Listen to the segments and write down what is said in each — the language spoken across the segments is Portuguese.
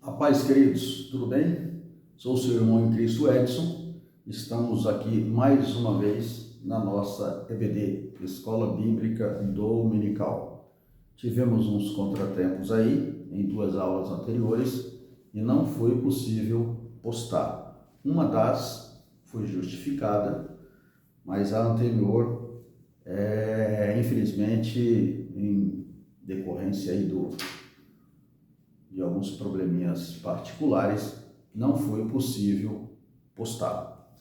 A paz, queridos, tudo bem? Sou o seu irmão em Cristo, Edson. Estamos aqui mais uma vez na nossa EBD, Escola Bíblica Dominical. Tivemos uns contratempos aí em duas aulas anteriores e não foi possível postar. Uma das foi justificada, mas a anterior, infelizmente, em decorrência aí de alguns probleminhas particulares, não foi possível postar.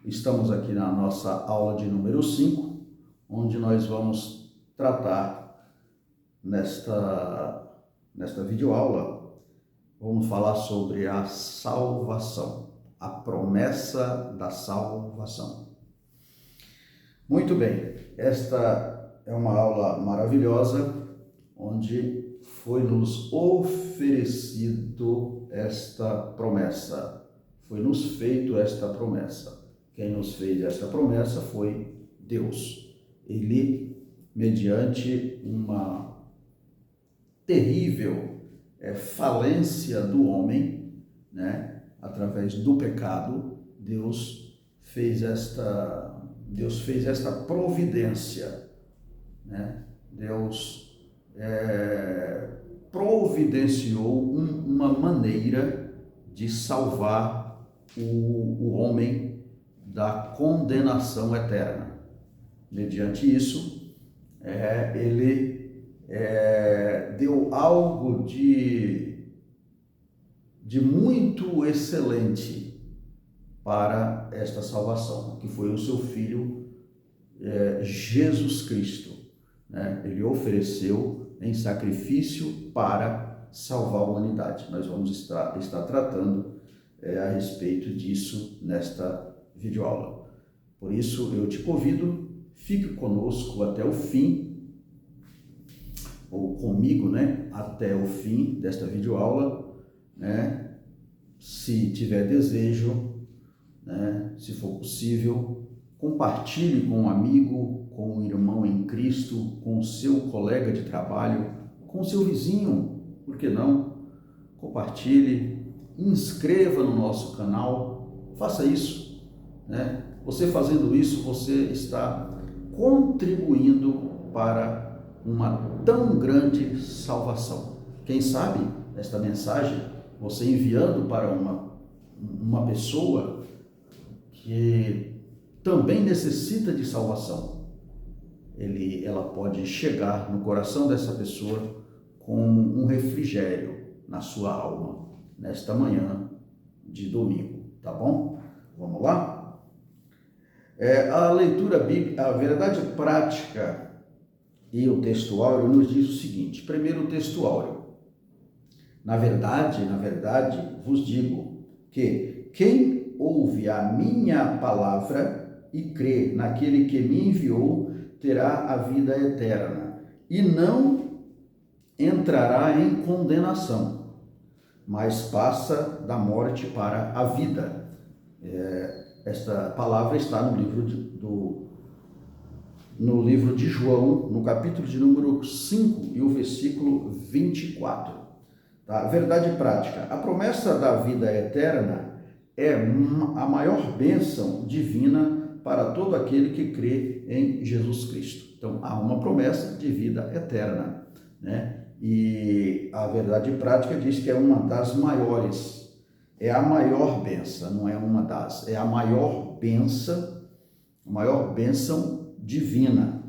Estamos aqui na nossa aula de número 5, onde nós vamos tratar nesta videoaula, vamos falar sobre a salvação, a promessa da salvação. Muito bem, esta é uma aula maravilhosa, onde foi nos oferecido esta promessa, foi nos feito esta promessa. Quem nos fez esta promessa foi Deus. Ele, mediante uma terrível falência do homem, né, através do pecado, Deus fez esta providência, né? Deus providenciou uma maneira de salvar o homem da condenação eterna. Mediante isso, ele deu algo de muito excelente para esta salvação, que foi o seu Filho Jesus Cristo. Ele ofereceu em sacrifício para salvar a humanidade. Nós vamos estar tratando a respeito disso nesta videoaula. Por isso, eu te convido, fique conosco até o fim, ou comigo, até o fim desta videoaula, Se tiver desejo, se for possível, compartilhe com um amigo, com um irmão em Cristo, com o seu colega de trabalho, com o seu vizinho, por que não? Compartilhe, inscreva no nosso canal, faça isso, Você fazendo isso, você está contribuindo para uma tão grande salvação. Quem sabe esta mensagem, você enviando para uma pessoa que também necessita de salvação, ela pode chegar no coração dessa pessoa como um refrigério na sua alma, nesta manhã de domingo, tá bom? Vamos lá? A leitura bíblica, a verdade prática e o texto áureo nos diz o seguinte. Primeiro, o texto áureo. Na verdade, vos digo que quem ouve a minha palavra e crê naquele que me enviou, terá a vida eterna e não entrará em condenação, mas passa da morte para a vida. Esta palavra está no livro de João, no capítulo de número 5 e o versículo 24. Tá? Verdade prática. A promessa da vida eterna é a maior bênção divina para todo aquele que crê em Jesus Cristo. Então, há uma promessa de vida eterna, E a verdade prática diz que é uma das maiores, é a maior bênção, não é uma das, é a maior bênção divina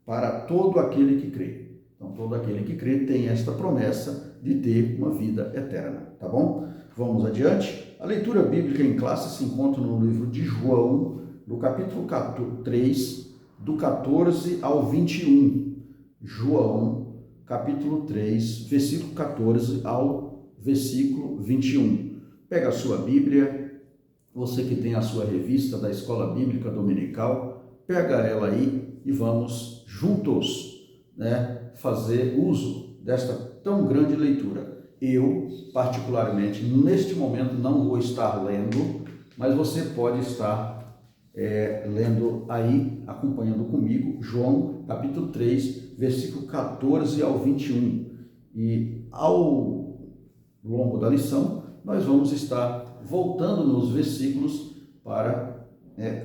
para todo aquele que crê. Então, todo aquele que crê tem esta promessa de ter uma vida eterna, tá bom? Vamos adiante. A leitura bíblica em classe se encontra no livro de João, no capítulo 3, do 14 ao 21. João, capítulo 3, versículo 14 ao versículo 21. Pega a sua Bíblia, você que tem a sua revista da Escola Bíblica Dominical, pega ela aí e vamos juntos, fazer uso desta tão grande leitura. Eu, particularmente, neste momento não vou estar lendo, mas você pode estar lendo aí, acompanhando comigo, João, capítulo 3, versículo 14 ao 21. E ao longo da lição, nós vamos estar voltando nos versículos para,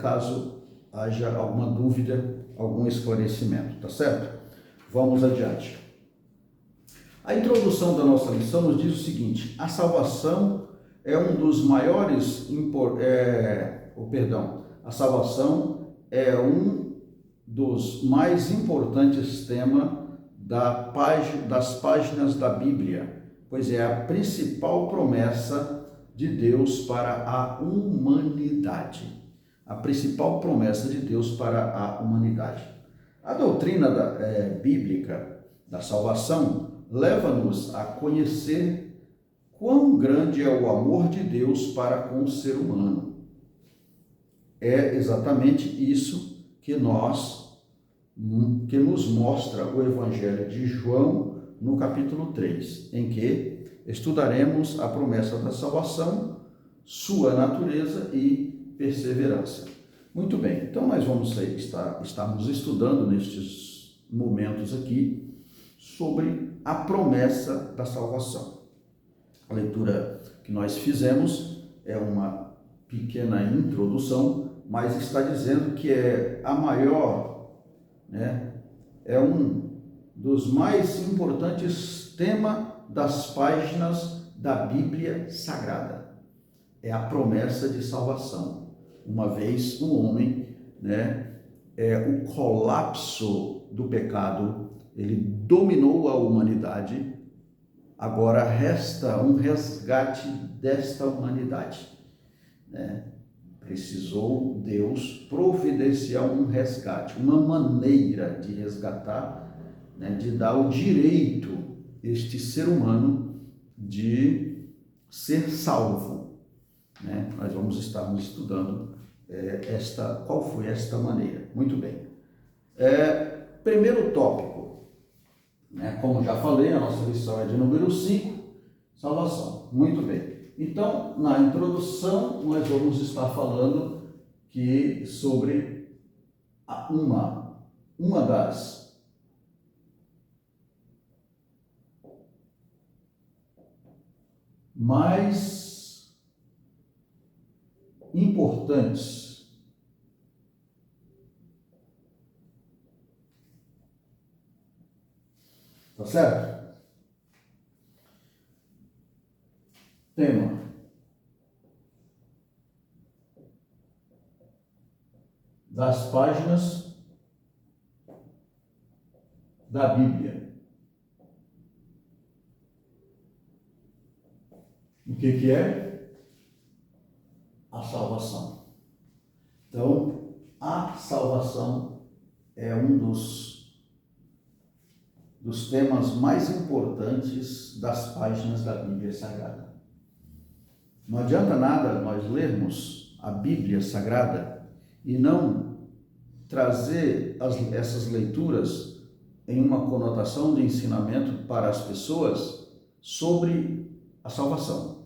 caso haja alguma dúvida, algum esclarecimento, tá certo? Vamos adiante. A introdução da nossa lição nos diz o seguinte: a salvação é um dos maiores, a salvação é um dos mais importantes temas das páginas da Bíblia, pois é a principal promessa de Deus para a humanidade. A principal promessa de Deus para a humanidade. A doutrina bíblica da salvação leva-nos a conhecer quão grande é o amor de Deus para com o ser humano. É exatamente isso que nos mostra o Evangelho de João no capítulo 3, em que estudaremos a promessa da salvação, sua natureza e perseverança. Muito bem, então nós estamos estudando nestes momentos aqui sobre a promessa da salvação. A leitura que nós fizemos é uma pequena introdução, mas está dizendo que é a maior, é um dos mais importantes temas das páginas da Bíblia Sagrada. É a promessa de salvação. Uma vez o homem, o colapso do pecado, ele dominou a humanidade, agora resta um resgate desta humanidade, Precisou Deus providenciar um resgate, uma maneira de resgatar, de dar o direito a este ser humano de ser salvo. Nós vamos estar estudando qual foi esta maneira. Muito bem. Primeiro tópico, como já falei, a nossa lição é de número 5, salvação. Muito bem. Então, na introdução, nós vamos estar falando sobre uma das mais importantes tá certo? Tema: das páginas da Bíblia. O que é? A salvação. Então, a salvação é um dos temas mais importantes das páginas da Bíblia Sagrada. Não adianta nada nós lermos a Bíblia Sagrada e não trazer essas leituras em uma conotação de ensinamento para as pessoas sobre a salvação.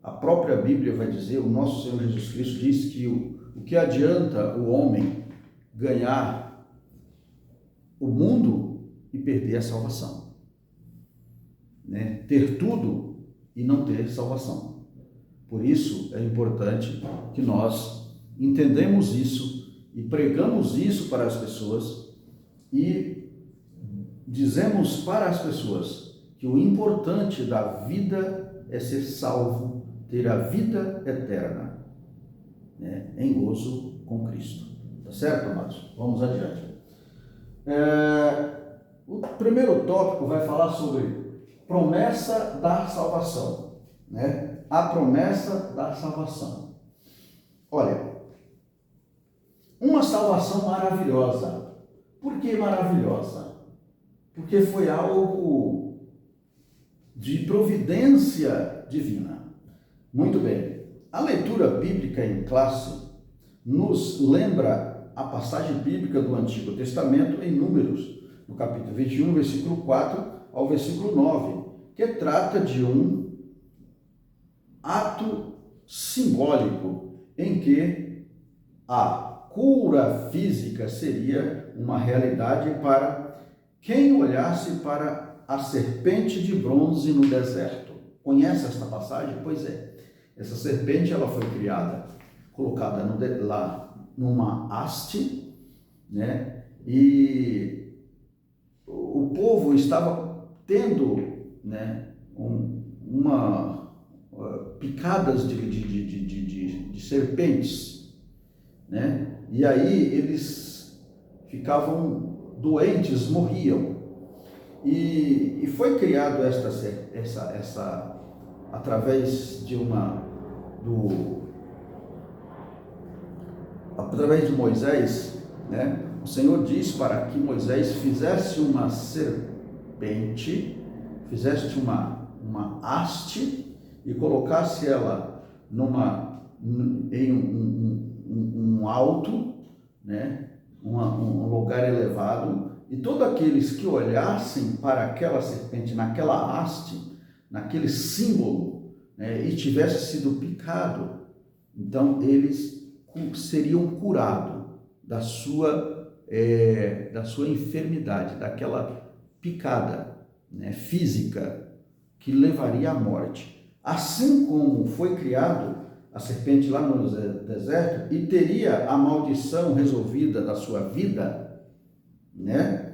A própria Bíblia vai dizer, o nosso Senhor Jesus Cristo diz que o que adianta o homem ganhar o mundo e perder a salvação, ter tudo e não ter salvação. Por isso é importante que nós entendamos isso e pregamos isso para as pessoas e dizemos para as pessoas que o importante da vida é ser salvo, ter a vida eterna, em gozo com Cristo. Tá certo, amados? Vamos adiante. O primeiro tópico vai falar sobre promessa da salvação, A promessa da salvação. Olha, uma salvação maravilhosa. Por que maravilhosa? Porque foi algo de providência divina. Muito bem. A leitura bíblica em classe nos lembra a passagem bíblica do Antigo Testamento em Números, no capítulo 21, versículo 4 ao versículo 9, que trata de um ato simbólico em que a cura física seria uma realidade para quem olhasse para a serpente de bronze no deserto. Conhece esta passagem? Pois é. Essa serpente, ela foi criada, colocada lá numa haste, né? E o povo estava tendo, né, picadas de serpentes, né? E aí eles ficavam doentes, morriam. E foi criado através de Moisés, né? O Senhor diz para que Moisés fizesse uma serpente, fizesse uma haste e colocasse ela em um alto, né? Um lugar elevado, e todos aqueles que olhassem para aquela serpente, naquela haste, naquele símbolo, né, e tivesse sido picado, então eles seriam curados da sua enfermidade, daquela picada, né, física que levaria à morte. Assim como foi criado a serpente lá no deserto e teria a maldição resolvida da sua vida, né?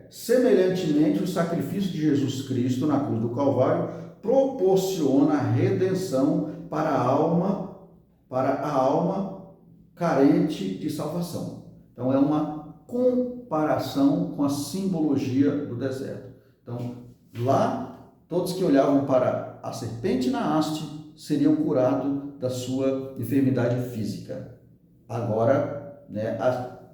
Semelhantemente, o sacrifício de Jesus Cristo na cruz do Calvário proporciona a redenção para a alma carente de salvação. Então, é uma comparação com a simbologia do deserto. Então, lá, todos que olhavam para a serpente na haste seriam curados da sua enfermidade física. Agora, né,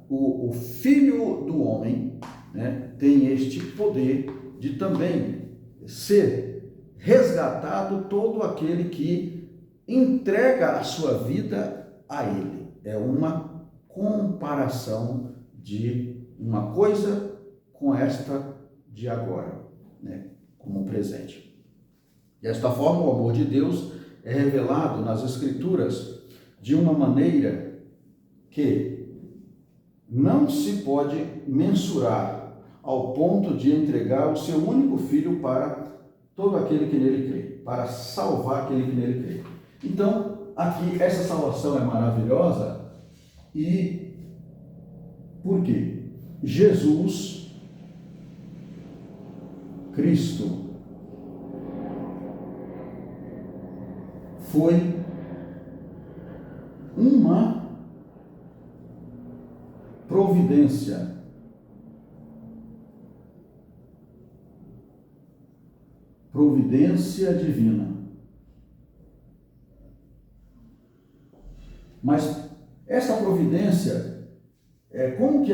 o Filho do Homem, né, tem este poder de também ser resgatado todo aquele que entrega a sua vida a Ele. É uma comparação de uma coisa com esta de agora, né, como presente. Desta forma, o amor de Deus é revelado nas Escrituras de uma maneira que não se pode mensurar ao ponto de entregar o seu único filho para todo aquele que nele crê, para salvar aquele que nele crê. Então, aqui, essa salvação é maravilhosa. E por quê? Jesus Cristo foi uma providência divina. Mas essa providência, como que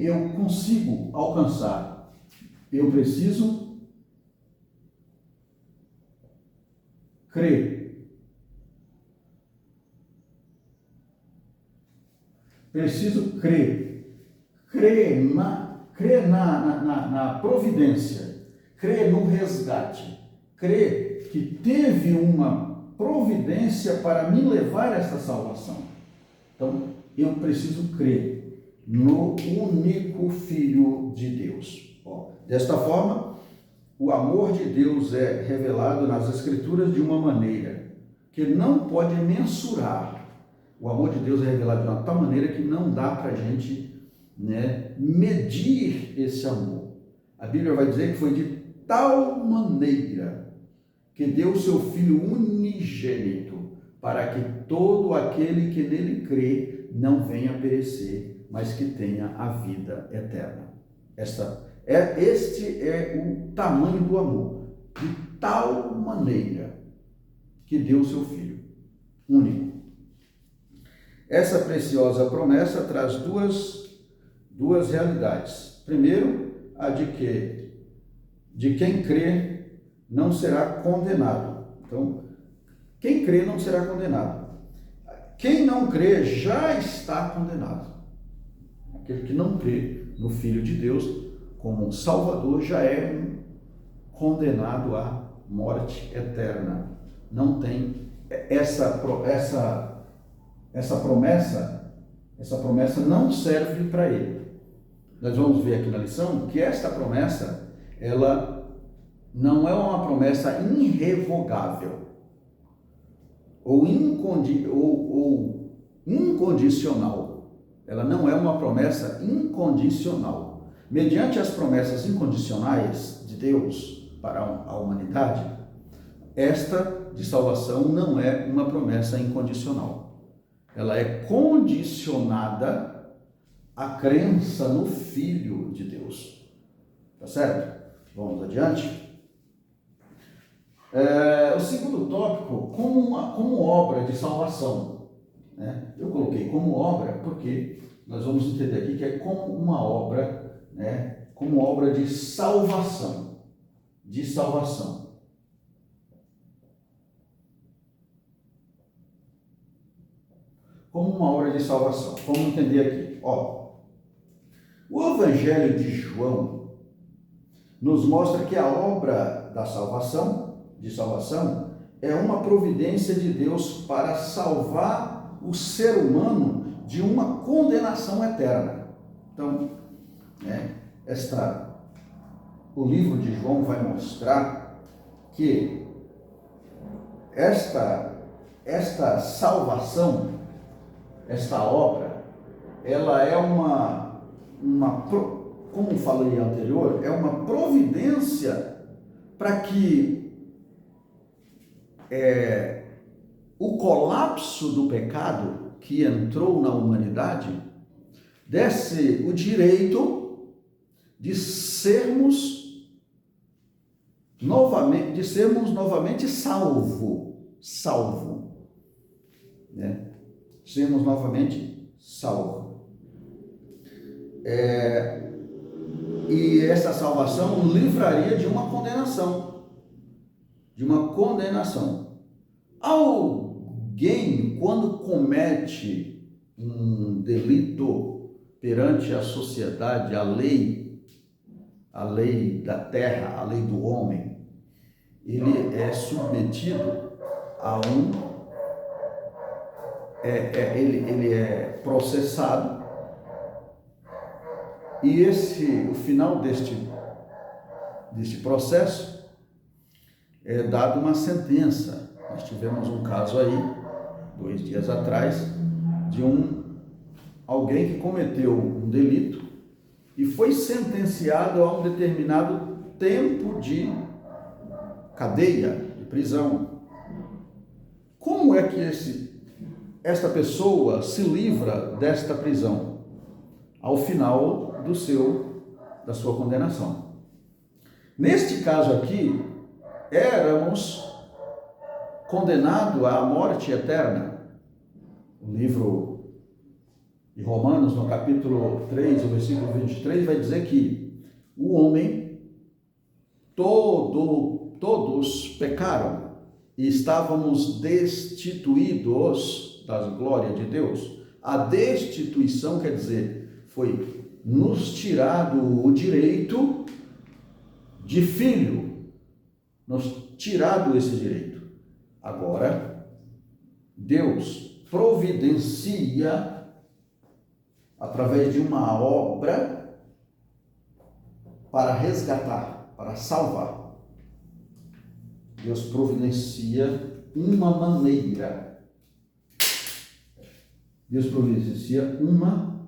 eu consigo alcançar? Eu preciso crer. Preciso crer. Crer na providência. Crer no resgate. Crer que teve uma providência para me levar a essa salvação. Então, eu preciso crer no único Filho de Deus. Desta forma, o amor de Deus é revelado nas Escrituras de uma maneira que não pode mensurar. O amor de Deus é revelado de uma tal maneira que não dá para a gente, né, medir esse amor. A Bíblia vai dizer que foi de tal maneira que deu o seu Filho unigênito para que todo aquele que nele crê não venha perecer, mas que tenha a vida eterna. Este é o tamanho do amor, de tal maneira que deu o seu Filho único. Essa preciosa promessa traz duas realidades. Primeiro, a de quem crê não será condenado. Então, quem crê não será condenado. Quem não crê já está condenado. Aquele que não crê no Filho de Deus como um Salvador já é condenado à morte eterna. Não tem essa promessa não serve para ele. nós vamos ver aqui na lição que esta promessa, ela não é uma promessa irrevogável ou incondicional. Ela não é uma promessa incondicional. Mediante as promessas incondicionais de Deus para a humanidade, esta de salvação não é uma promessa incondicional. Ela é condicionada à crença no Filho de Deus. Tá certo? Vamos adiante. O segundo tópico, como obra de salvação. Né? Eu coloquei como obra porque nós vamos entender aqui que é como uma obra, né? Como obra de salvação. De salvação. Como uma obra de salvação. Vamos entender aqui. O Evangelho de João nos mostra que a obra da salvação, é uma providência de Deus para salvar o ser humano de uma condenação eterna. Então, o livro de João vai mostrar que esta salvação, esta obra, ela é como falei anterior, é uma providência para que o colapso do pecado que entrou na humanidade desse o direito de sermos novamente salvo, né? Sermos novamente salvos. E essa salvação livraria de uma condenação. Alguém, quando comete um delito perante a sociedade, a lei da terra, a lei do homem, ele é submetido a ele é processado, e o final deste processo é dado uma sentença. Nós tivemos um caso aí, 2 dias atrás, de alguém que cometeu um delito e foi sentenciado a um determinado tempo de cadeia, de prisão. Como é que esta pessoa se livra desta prisão? Ao final da sua condenação. Neste caso aqui, éramos condenados à morte eterna. O livro de Romanos, no capítulo 3, o versículo 23, vai dizer que o homem, todos pecaram e estávamos destituídos das glórias de Deus. A destituição quer dizer, foi nos tirado o direito de filho, nos tirado esse direito. Agora, Deus providencia, através de uma obra, para resgatar, para salvar. Deus providencia uma maneira. Deus providencia uma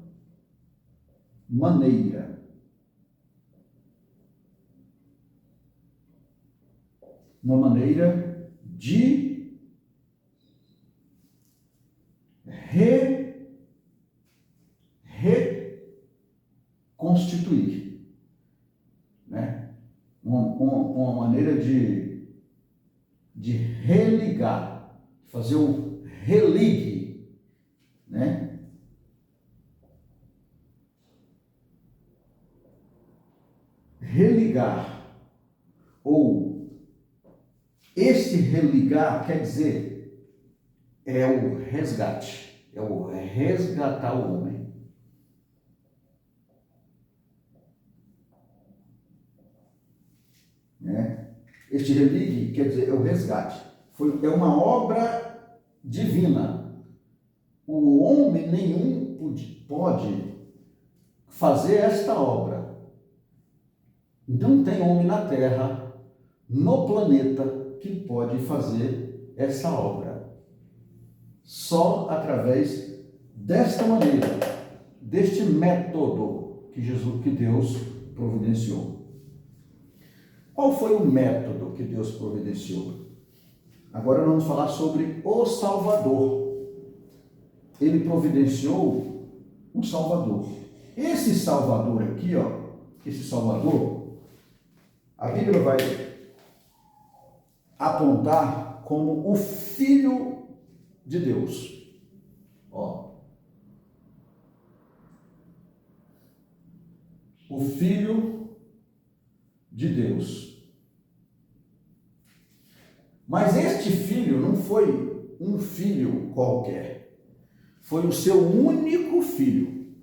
maneira de reconstituir, né? Uma maneira de religar, fazer um religue, né? Religar, ou este religar quer dizer, é o resgate, é o resgatar o homem. Né? Este religue quer dizer, é o resgate. É uma obra divina. O homem nenhum pode fazer esta obra. Não tem homem na terra, no planeta, que pode fazer essa obra. Só através desta maneira, deste método que Deus providenciou. Qual foi o método que Deus providenciou? Agora vamos falar sobre o Salvador. Ele providenciou um Salvador. Esse Salvador aqui, esse Salvador, a Bíblia vai apontar como o Filho de Deus. O Filho de Deus. Mas este filho não foi um filho qualquer. Foi o seu único filho.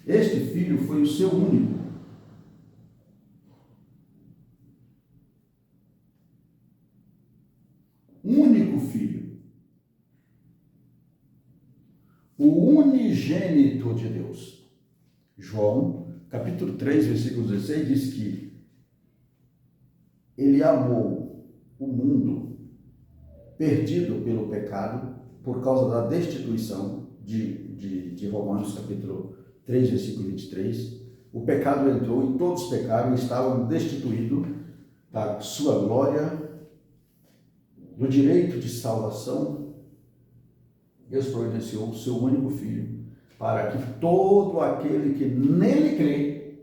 Este filho foi o seu único. Único filho. O unigênito de Deus. João, capítulo 3, versículo 16, diz que ele amou o mundo perdido pelo pecado por causa da destituição de Romanos, capítulo 3, versículo 23. O pecado entrou e todos pecaram e estavam destituídos da sua glória, do direito de salvação. Deus providenciou o seu único filho para que todo aquele que nele crê,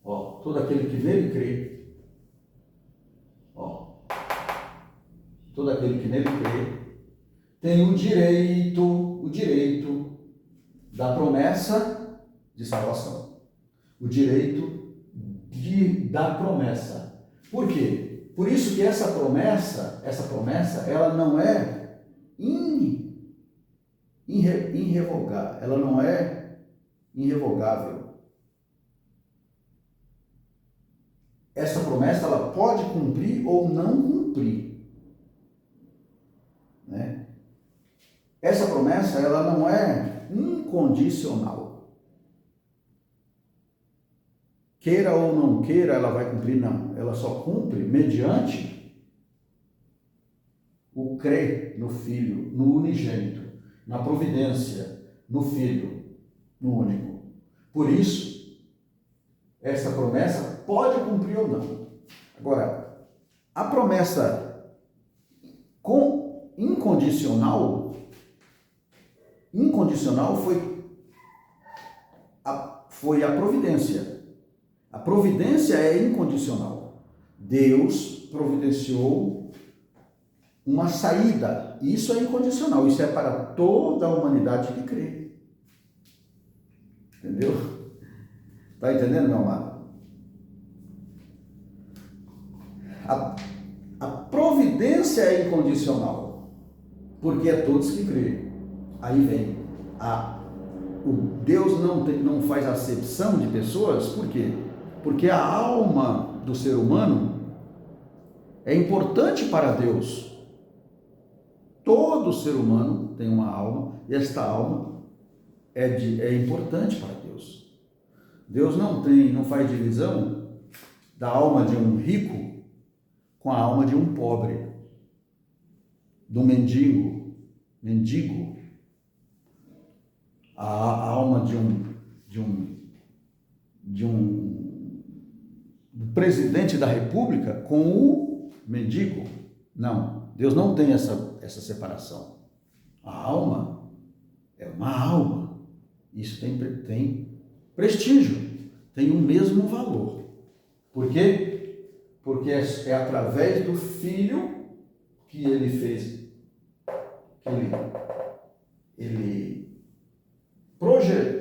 todo aquele que nele crê, todo aquele que nele crê, tem o direito da promessa de salvação. O direito da promessa. Por quê? Por isso que essa promessa, ela não é irrevogável. Ela não é irrevogável. Essa promessa, ela pode cumprir ou não cumprir. Né? Essa promessa, ela não é incondicional. Queira ou não queira, ela vai cumprir, não. Ela só cumpre mediante o crer no Filho, no unigênito, na providência, no Filho, no único. Por isso, essa promessa pode cumprir ou não. Agora, a promessa incondicional foi a providência. A providência é incondicional. Deus providenciou uma saída. Isso é incondicional. Isso é para toda a humanidade que crê. Entendeu? Está entendendo, meu amado? A providência é incondicional, porque é todos que crêem. Aí vem o Deus não faz acepção de pessoas, por quê? Porque a alma do ser humano é importante para Deus. Todo ser humano tem uma alma, e esta alma é importante para Deus. Deus não faz divisão da alma de um rico com a alma de um pobre, do mendigo. A alma de um presidente da República com o mendigo. Não, Deus não tem essa separação. A alma é uma alma. Isso tem prestígio, tem o mesmo valor. Por quê? Porque é através do Filho que ele fez, que ele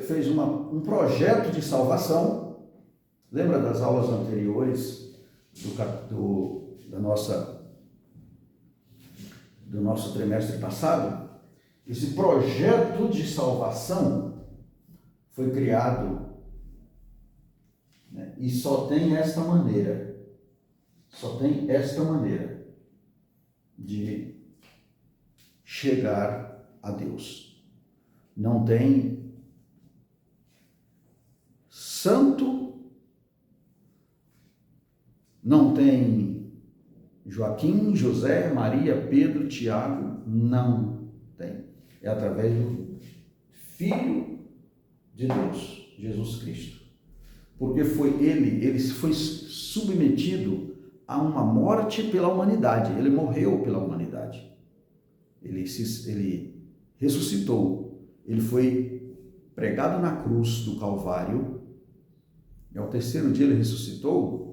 fez um projeto de salvação. Lembra das aulas anteriores do nosso trimestre passado? Esse projeto de salvação foi criado, né? E só tem esta maneira de chegar a Deus. Não tem Não tem Joaquim, José, Maria, Pedro, Tiago, não tem. É através do Filho de Deus, Jesus Cristo. Porque ele foi submetido a uma morte pela humanidade, ele morreu pela humanidade. Ele ressuscitou, ele foi pregado na cruz do Calvário, e ao terceiro dia ele ressuscitou,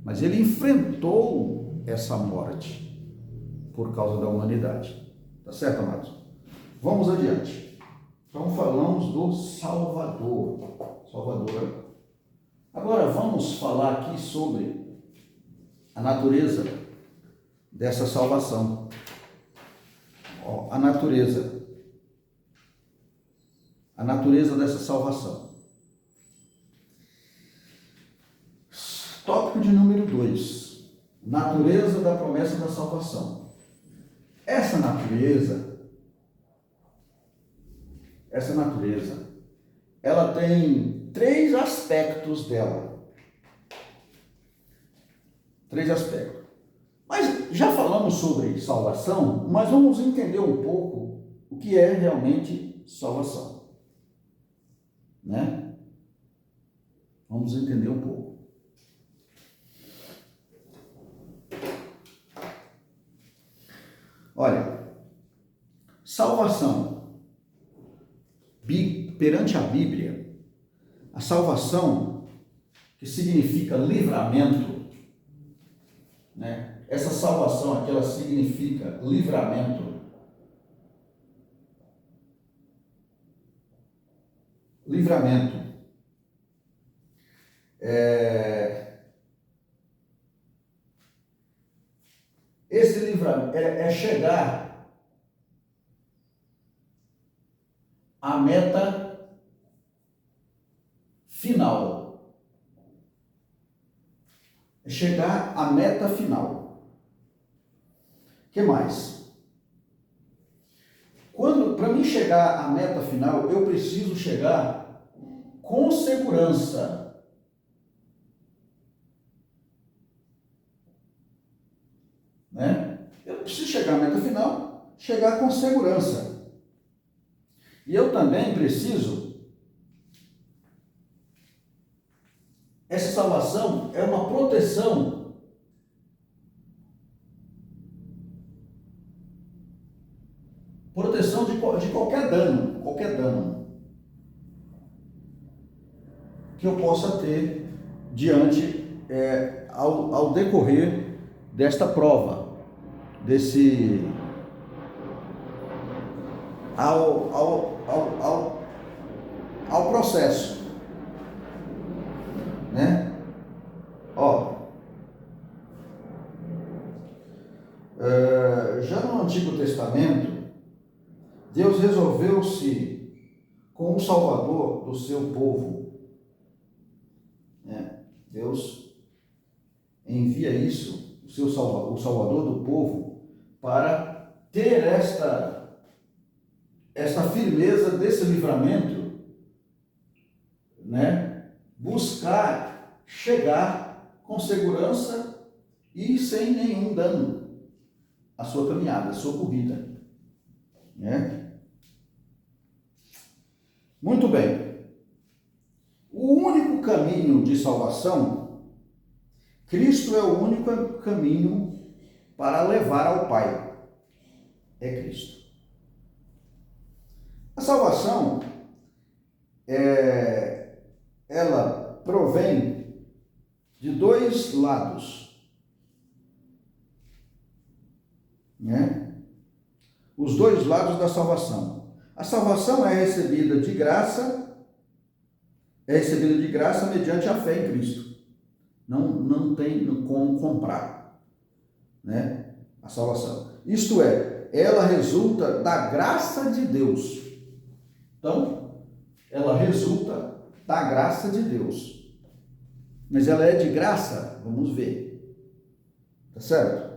mas ele enfrentou essa morte por causa da humanidade. Tá certo, amados? Vamos adiante. Então falamos do Salvador. Agora vamos falar aqui sobre a natureza dessa salvação. A natureza dessa salvação. Tópico de número 2. Natureza da promessa da salvação. Essa natureza, ela tem 3 aspectos dela. 3 aspectos. Mas já falamos sobre salvação, mas vamos entender um pouco o que é realmente salvação, né? Vamos entender um pouco. Olha, salvação, perante a Bíblia, a salvação, que significa livramento, né? Essa salvação aqui, ela significa livramento. Esse livramento é chegar à meta final. É chegar à meta final. O que mais? Para mim chegar à meta final, eu preciso chegar com segurança. Né? Eu preciso chegar à meta final, chegar com segurança. E eu também preciso. Essa salvação é uma proteção de qualquer dano que eu possa ter diante, ao decorrer desta prova, ao processo, né? Já no Antigo Testamento, Deus resolveu-se com o Salvador do seu povo. Deus envia isso, o Salvador do povo, para ter esta firmeza desse livramento, né? Buscar chegar com segurança e sem nenhum dano a sua caminhada, a sua corrida, né? Muito bem. O único caminho de salvação, Cristo é o único caminho para levar ao Pai. É Cristo. A salvação, ela provém de 2 lados, né? Os 2 lados da salvação. A salvação é recebida de graça mediante a fé em Cristo. Não tem como comprar, né? A salvação. Isto é, ela resulta da graça de Deus. Então, ela resulta da graça de Deus. Mas ela é de graça? Vamos ver. Tá certo?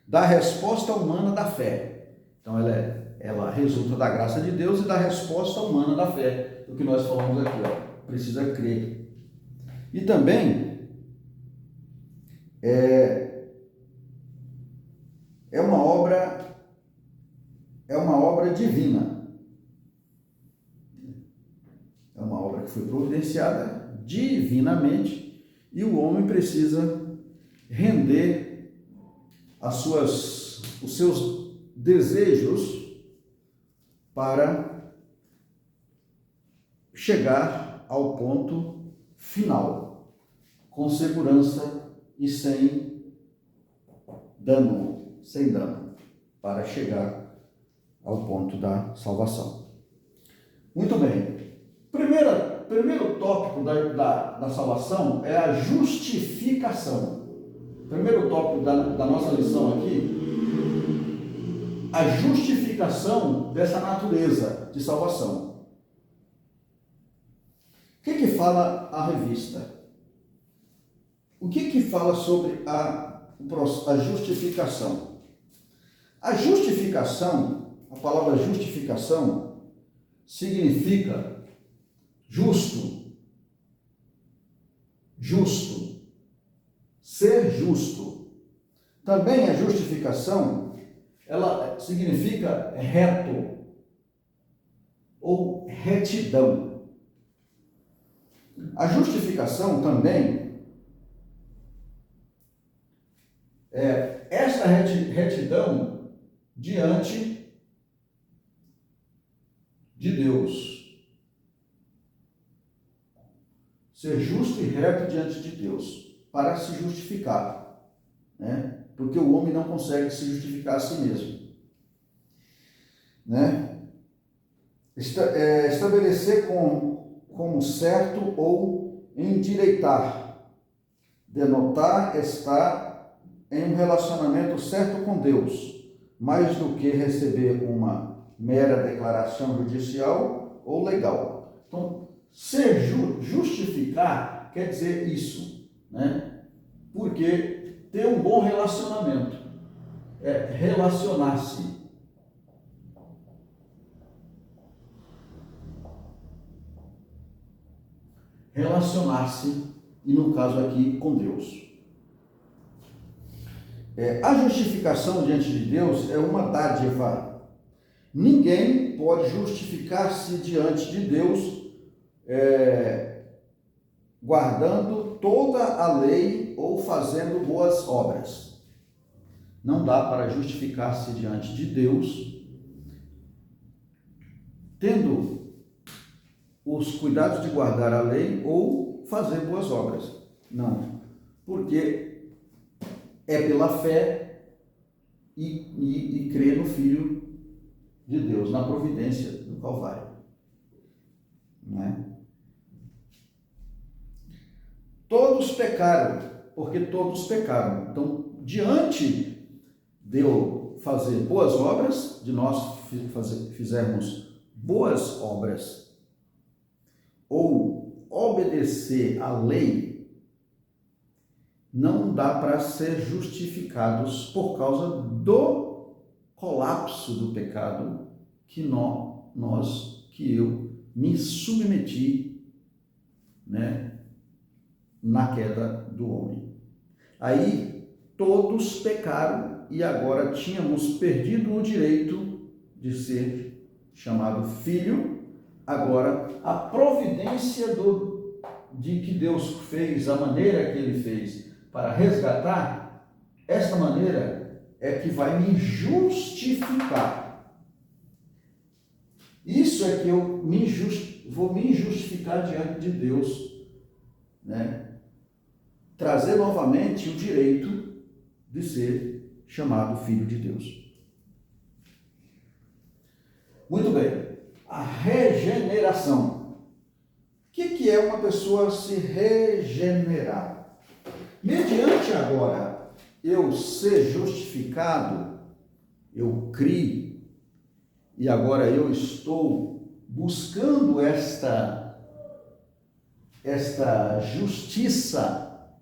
Da resposta humana da fé. Então, ela resulta da graça de Deus e da resposta humana da fé. O que nós falamos aqui, precisa crer. E também é uma obra divina. É uma obra que foi providenciada divinamente e o homem precisa render os seus desejos para chegar ao ponto final, com segurança e sem dano, para chegar ao ponto da salvação. Muito bem. Primeiro tópico da salvação é a justificação. Primeiro tópico da nossa lição aqui, a justificação dessa natureza de salvação. O que fala a revista? O que fala sobre a justificação? A justificação, a palavra justificação, significa justo, ser justo. Também a justificação, ela significa reto ou retidão. A justificação também é esta retidão diante de Deus. Ser justo e reto diante de Deus, para se justificar, né? Porque o homem não consegue se justificar a si mesmo, né? Estabelecer como certo ou endireitar, denotar estar em um relacionamento certo com Deus, mais do que receber uma mera declaração judicial ou legal. Então, justificar quer dizer isso, né? Porque ter um bom relacionamento é relacionar-se. E no caso aqui, com Deus. A justificação diante de Deus é uma dádiva. Ninguém pode justificar-se diante de Deus guardando toda a lei ou fazendo boas obras. Não dá para justificar-se diante de Deus tendo os cuidados de guardar a lei ou fazer boas obras. Não, porque é pela fé e crer no Filho de Deus, na providência do Calvário. Não é? Todos pecaram, porque todos pecaram. Então, diante de eu fazer boas obras, de nós fizermos boas obras, ou obedecer à lei, não dá para ser justificados por causa do colapso do pecado que eu me submeti, né, na queda do homem. Aí todos pecaram e agora tínhamos perdido o direito de ser chamado filho. Agora a providência de que Deus fez, a maneira que Ele fez para resgatar, esta maneira é que vai me justificar. Isso é que eu vou me justificar diante de Deus, né? Trazer novamente o direito de ser chamado filho de Deus. Muito bem. A regeneração. O que é uma pessoa se regenerar? Mediante agora eu ser justificado, eu criei, e agora eu estou buscando esta justiça,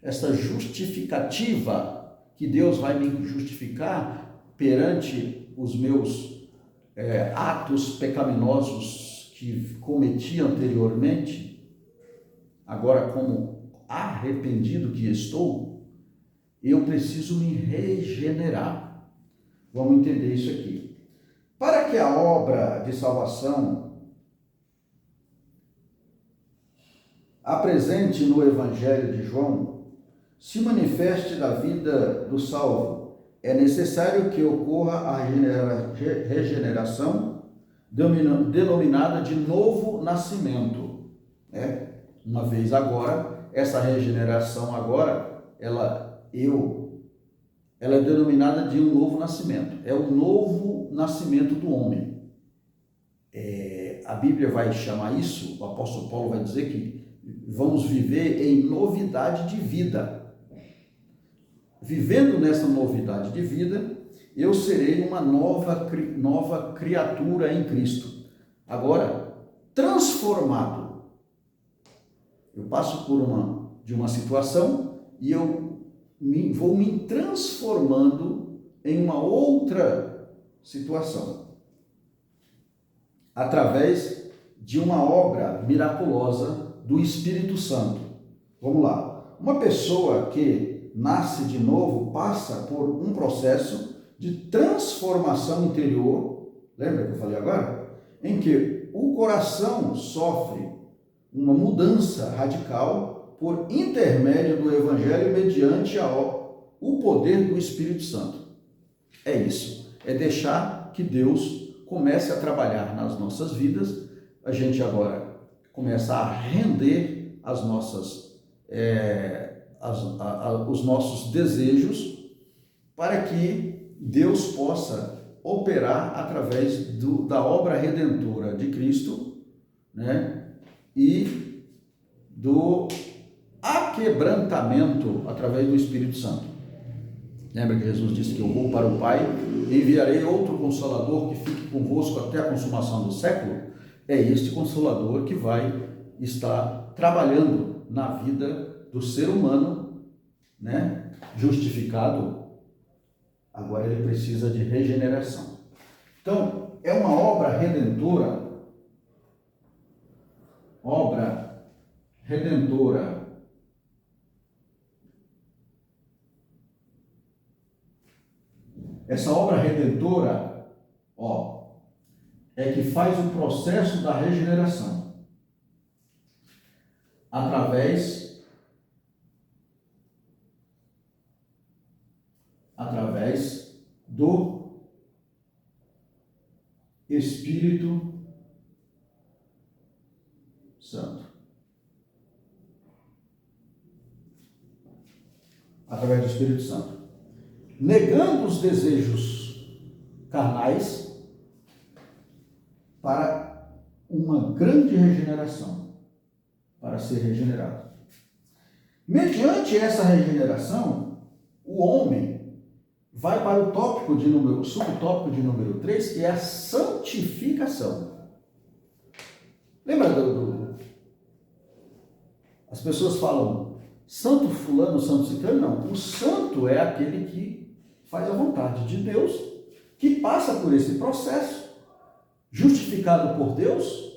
esta justificativa, que Deus vai me justificar perante os meus atos pecaminosos que cometi anteriormente, agora como arrependido que estou, eu preciso me regenerar. Vamos entender isso aqui. Para que a obra de salvação apresente no Evangelho de João se manifeste na vida do salvo, é necessário que ocorra a regeneração denominada de novo nascimento. Uma vez agora, essa regeneração agora, ela é denominada de um novo nascimento. É o novo nascimento do homem. A Bíblia vai chamar isso, o apóstolo Paulo vai dizer que vamos viver em novidade de vida. Vivendo nessa novidade de vida, eu serei uma nova criatura em Cristo. Agora, transformado. Eu passo de uma situação e eu vou me transformando em uma outra situação. Através de uma obra miraculosa do Espírito Santo. Vamos lá. Uma pessoa que nasce de novo passa por um processo de transformação interior, lembra que eu falei agora? Em que o coração sofre uma mudança radical por intermédio do Evangelho mediante o poder do Espírito Santo. É isso, é deixar que Deus comece a trabalhar nas nossas vidas. A gente agora começa a render as nossas os nossos desejos para que Deus possa operar através da obra redentora de Cristo, né? E do aquebrantamento através do Espírito Santo. Lembra que Jesus disse que eu vou para o Pai e enviarei outro Consolador que fique convosco até a consumação do século? É este Consolador que vai estar trabalhando na vida do ser humano, né? Justificado, agora ele precisa de regeneração. Então, é uma obra redentora, Essa obra redentora, é que faz o processo da regeneração através do Espírito Santo. Através do Espírito Santo. Negando os desejos carnais para uma grande regeneração, para ser regenerado. Mediante essa regeneração, o homem vai para o subtópico de número 3, que é a santificação. Lembra as pessoas falam santo fulano, santo ciclano? Não, o santo é aquele que faz a vontade de Deus, que passa por esse processo, justificado por Deus,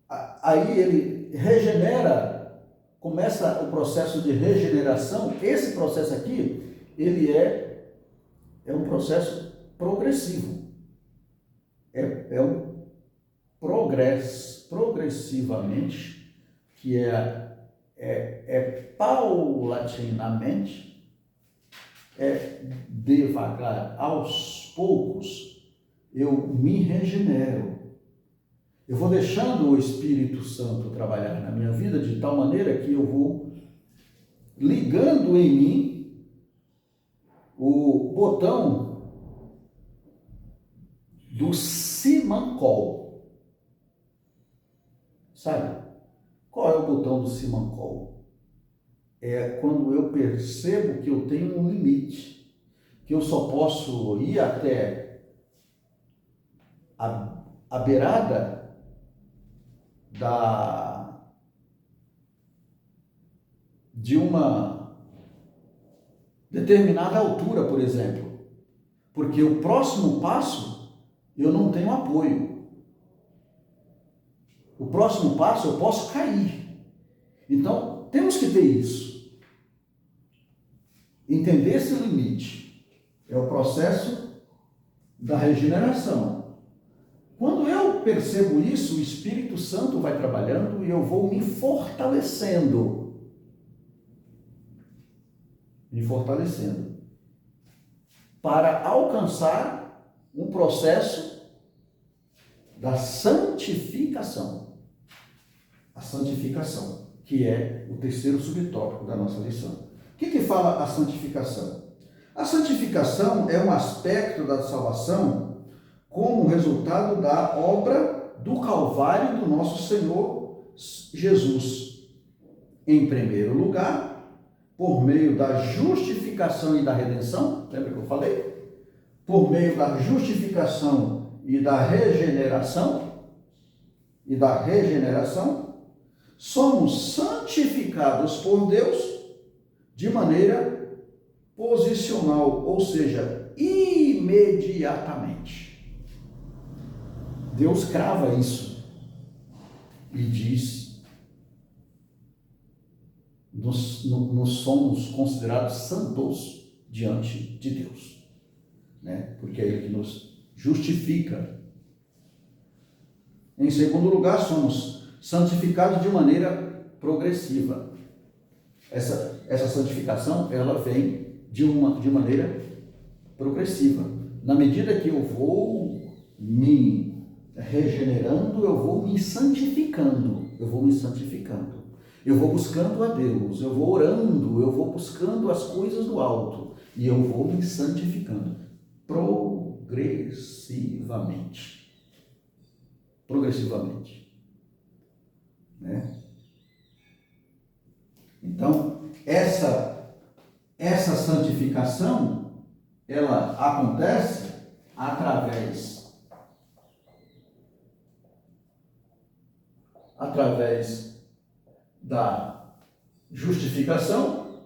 aí ele regenera, começa o processo de regeneração. Esse processo aqui, ele é um processo progressivo, é um progressivamente, que é paulatinamente, devagar, aos poucos, eu me regenero. Eu vou deixando o Espírito Santo trabalhar na minha vida de tal maneira que eu vou ligando em mim o botão do Simancol. Sabe? Qual é o botão do Simancol? É quando eu percebo que eu tenho um limite, que eu só posso ir até a beirada de uma determinada altura, por exemplo, porque o próximo passo eu não tenho apoio. O próximo passo eu posso cair. Então, temos que ter isso. entender esse limite é o processo da regeneração. Quando eu percebo isso, o Espírito Santo vai trabalhando e eu vou me fortalecendo. Para alcançar um processo da santificação. A santificação, que é o terceiro subtópico da nossa lição. O que fala a santificação? A santificação é um aspecto da salvação como resultado da obra do Calvário do nosso Senhor Jesus. Em primeiro lugar, por meio da justificação e da redenção, lembra que eu falei? Por meio da justificação e da regeneração, somos santificados por Deus de maneira posicional, ou seja, imediatamente. Deus crava isso e diz: nos somos considerados santos diante de Deus, né? Porque é Ele que nos justifica. Em segundo lugar, somos santificados de maneira progressiva. Essa santificação, ela vem de maneira progressiva. Na medida que eu vou me regenerando, eu vou me santificando. Eu vou buscando a Deus, eu vou orando, eu vou buscando as coisas do alto e eu vou me santificando progressivamente. Né? Então, essa santificação, ela acontece através da justificação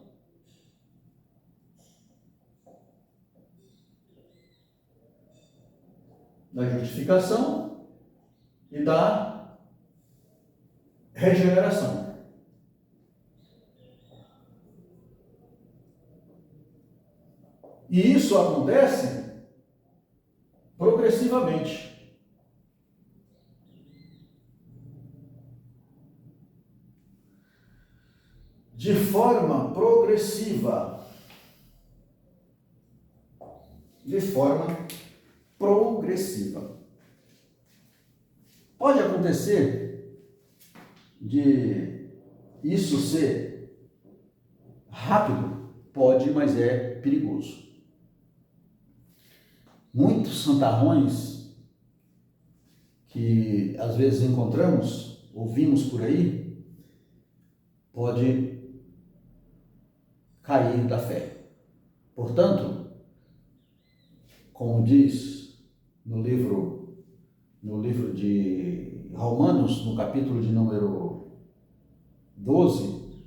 e da regeneração. E isso acontece progressivamente. De forma progressiva. Pode acontecer de isso ser rápido? Pode, mas é perigoso. Muitos santarrões que às vezes encontramos, ouvimos por aí, pode cair da fé. Portanto, como diz no livro de Romanos, no capítulo de número 12,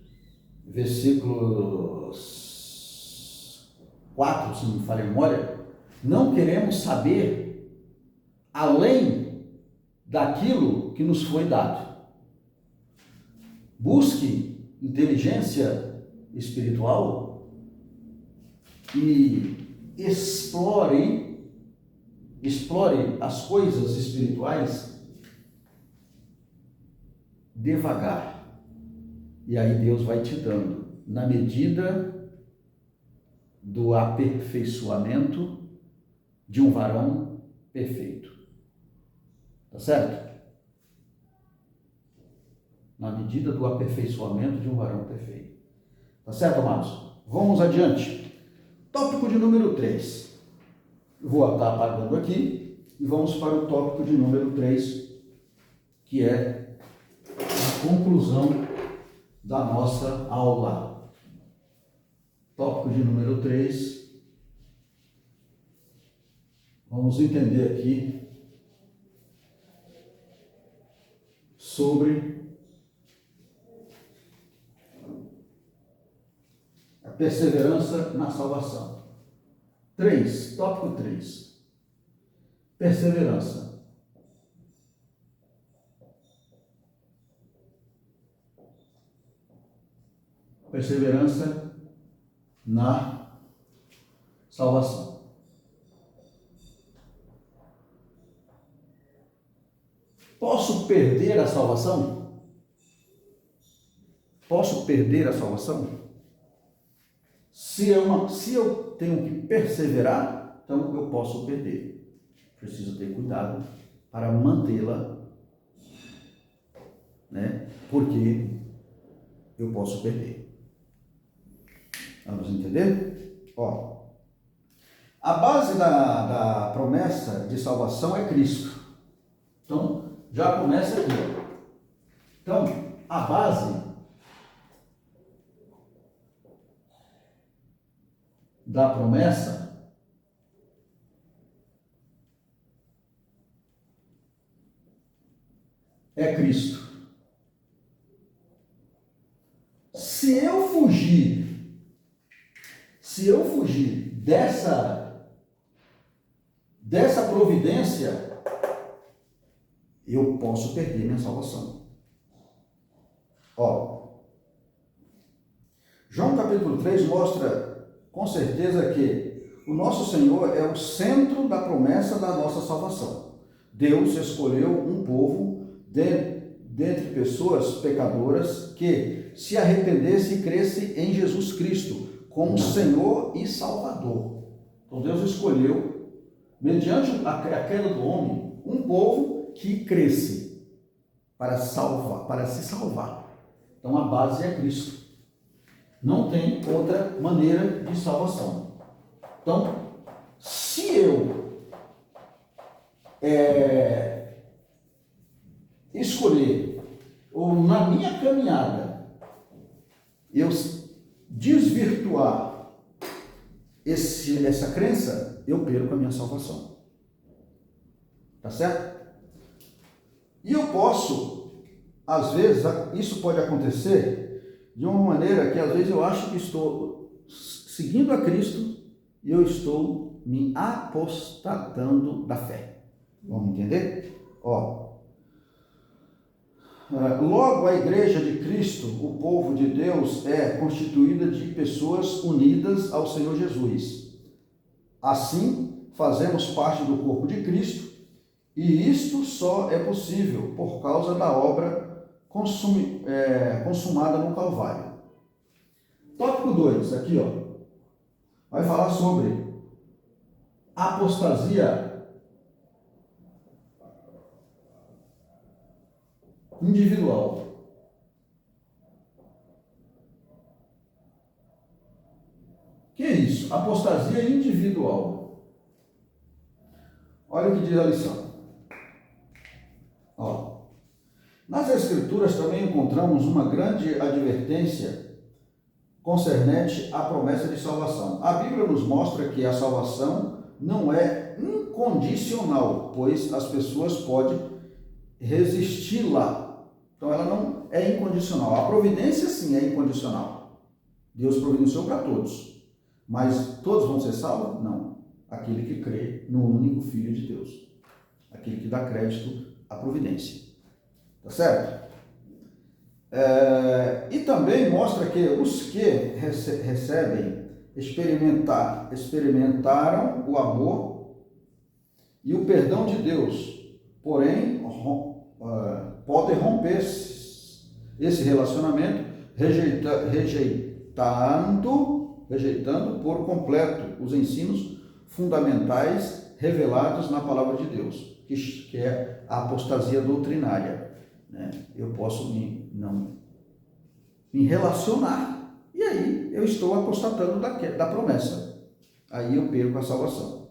versículo 4, se não me falha a memória, não queremos saber além daquilo que nos foi dado. Busque inteligência espiritual e explore as coisas espirituais devagar. E aí Deus vai te dando, na medida do aperfeiçoamento de um varão perfeito. Tá certo? Na medida do aperfeiçoamento de um varão perfeito. Tá certo, amados? Vamos adiante. Tópico de número 3. Vou estar apagando aqui e vamos para o tópico de número 3, que é a conclusão da nossa aula. Tópico de número 3. Vamos entender aqui sobre a perseverança na salvação. Tópico 3. Perseverança. Perseverança na salvação. Posso perder a salvação? Posso perder a salvação? Se eu tenho que perseverar, então eu posso perder. Preciso ter cuidado para mantê-la, né? Porque eu posso perder. Vamos entender? Ó, a base da promessa de salvação é Cristo. Então, já começa aqui. Então, a base da promessa é Cristo. Se eu fugir dessa providência, eu posso perder minha salvação. Ó, João capítulo 3 mostra com certeza que o nosso Senhor é o centro da promessa da nossa salvação. Deus escolheu um povo dentre pessoas pecadoras que se arrependesse e cresce em Jesus Cristo como Senhor e Salvador. Então Deus escolheu, mediante a queda do homem, um povo que cresce para se salvar. Então a base é Cristo. Não tem outra maneira de salvação. Então, se eu escolher, ou na minha caminhada, eu desvirtuar essa crença, eu perco a minha salvação. Tá certo? E eu posso, às vezes, isso pode acontecer de uma maneira que às vezes eu acho que estou seguindo a Cristo e eu estou me apostatando da fé. Vamos entender? Ó, logo a igreja de Cristo, o povo de Deus, é constituída de pessoas unidas ao Senhor Jesus. Assim, fazemos parte do corpo de Cristo e isto só é possível por causa da obra consumada no Calvário. Tópico 2, aqui ó, vai falar sobre apostasia individual. Que é isso? Apostasia individual. Olha o que diz a lição. Ó, nas Escrituras também encontramos uma grande advertência concernente à promessa de salvação. A Bíblia nos mostra que a salvação não é incondicional, pois as pessoas podem resistir-la. Então ela não é incondicional. A providência sim é incondicional. Deus providenciou para todos. Mas todos vão ser salvos? Não. Aquele que crê no único Filho de Deus. Aquele que dá crédito à providência. Tá certo? E também mostra que os que recebem, experimentaram o amor e o perdão de Deus, porém podem romper esse relacionamento rejeitando por completo os ensinos fundamentais revelados na palavra de Deus, que é a apostasia doutrinária. Eu posso não me relacionar e aí eu estou apostatando da promessa. Aí eu perco a salvação.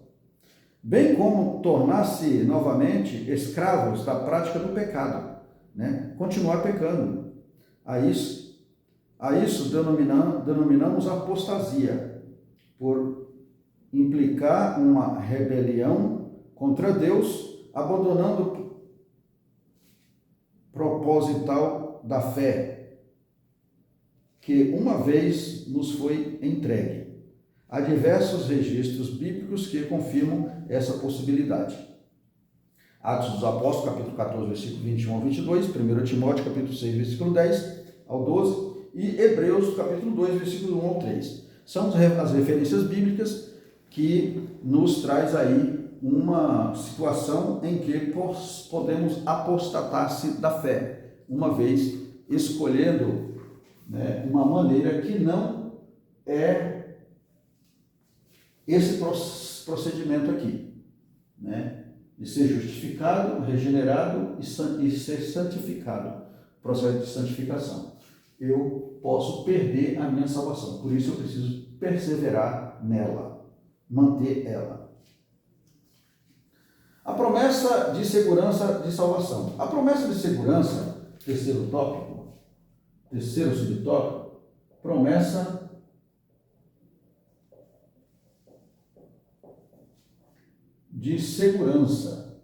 Bem como tornar-se novamente escravos da prática do pecado, continuar pecando. A isso denominamos apostasia, por implicar uma rebelião contra Deus, abandonando proposital da fé, que uma vez nos foi entregue. Há diversos registros bíblicos que confirmam essa possibilidade. Atos dos Apóstolos, capítulo 14, versículo 21 ao 22, 1 Timóteo, capítulo 6, versículo 10 ao 12, e Hebreus, capítulo 2, versículo 1 ao 3. São as referências bíblicas que nos traz aí uma situação em que podemos apostatar-se da fé, uma vez escolhendo, né, uma maneira que não é esse procedimento aqui, né, de ser justificado, regenerado e ser santificado, processo de santificação. Eu posso perder a minha salvação, por isso eu preciso perseverar nela, manter ela. A promessa de segurança de salvação. A promessa de segurança, terceiro subtópico, promessa de segurança.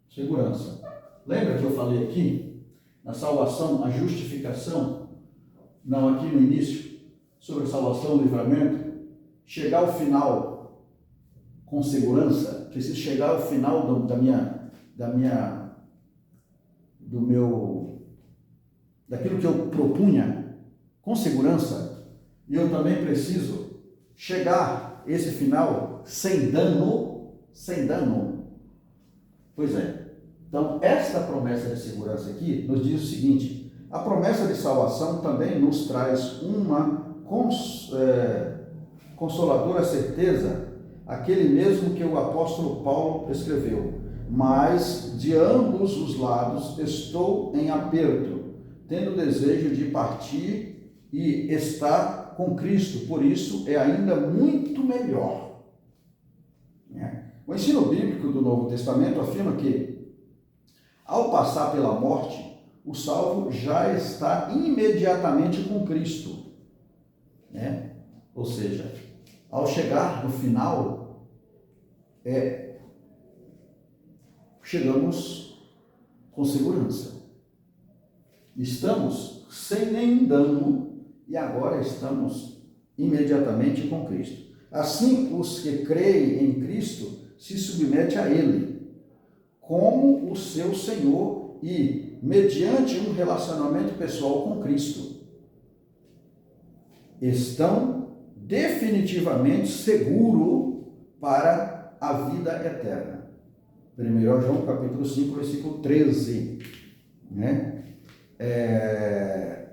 Segurança. Lembra que eu falei aqui, na salvação, a justificação, não aqui no início, sobre a salvação, o livramento, chegar ao final com segurança, preciso chegar ao final daquilo que eu propunha com segurança, e eu também preciso chegar esse final sem dano. Pois é. Então, esta promessa de segurança aqui nos diz o seguinte: a promessa de salvação também nos traz uma consoladora certeza, aquele mesmo que o apóstolo Paulo escreveu: mas de ambos os lados estou em aperto, tendo desejo de partir e estar com Cristo, por isso é ainda muito melhor. O ensino bíblico do Novo Testamento afirma que, ao passar pela morte, o salvo já está imediatamente com Cristo, né? Ou seja, ao chegar no final, chegamos com segurança. Estamos sem nenhum dano e agora estamos imediatamente com Cristo. Assim, os que creem em Cristo se submetem a Ele como o seu Senhor e mediante um relacionamento pessoal com Cristo, estão definitivamente seguros para a vida eterna. 1 João capítulo 5, versículo 13. Né?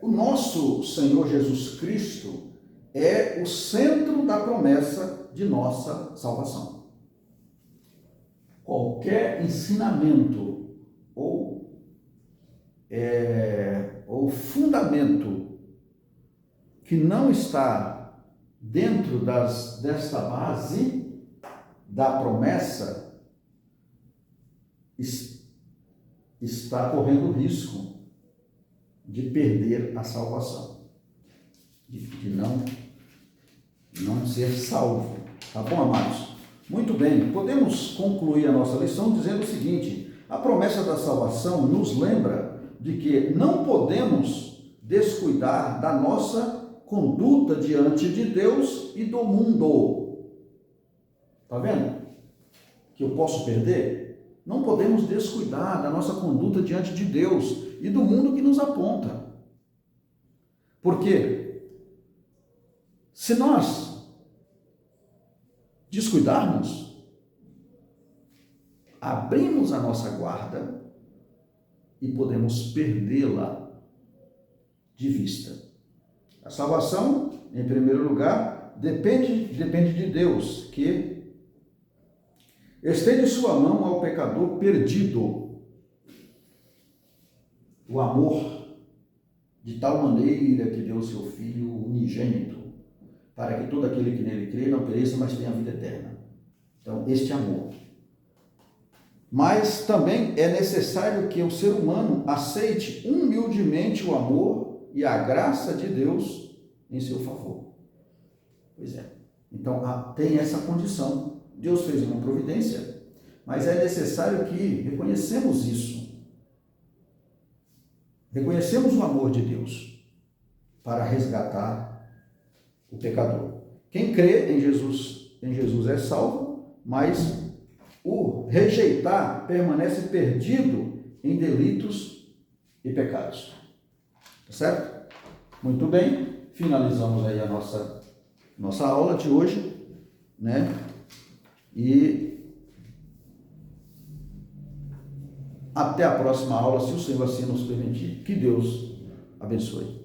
O nosso Senhor Jesus Cristo é o centro da promessa de nossa salvação. Qualquer ensinamento ou fundamento que não está dentro desta base da promessa está correndo risco de perder a salvação, de não ser salvo. Tá bom, amados? Muito bem, podemos concluir a nossa lição dizendo o seguinte: a promessa da salvação nos lembra de que não podemos descuidar da nossa conduta diante de Deus e do mundo. Tá vendo? Que eu posso perder? Não podemos descuidar da nossa conduta diante de Deus e do mundo que nos aponta. Por quê? Se nós descuidarmos, abrimos a nossa guarda e podemos perdê-la de vista. A salvação, em primeiro lugar, depende de Deus, que estende sua mão ao pecador perdido. O amor, de tal maneira que deu seu Filho unigênito, para que todo aquele que nele crê não pereça, mas tenha a vida eterna. Então, este amor. Mas também é necessário que o ser humano aceite humildemente o amor e a graça de Deus em seu favor. Pois é. Então, tem essa condição. Deus fez uma providência, mas é necessário que reconhecemos isso. Reconhecemos o amor de Deus para resgatar o pecador. Quem crê em Jesus é salvo, mas o rejeitar permanece perdido em delitos e pecados. Certo? Muito bem. finalizamos aí a nossa aula de hoje, né? E até a próxima aula, se o Senhor assim nos permitir. Que Deus abençoe.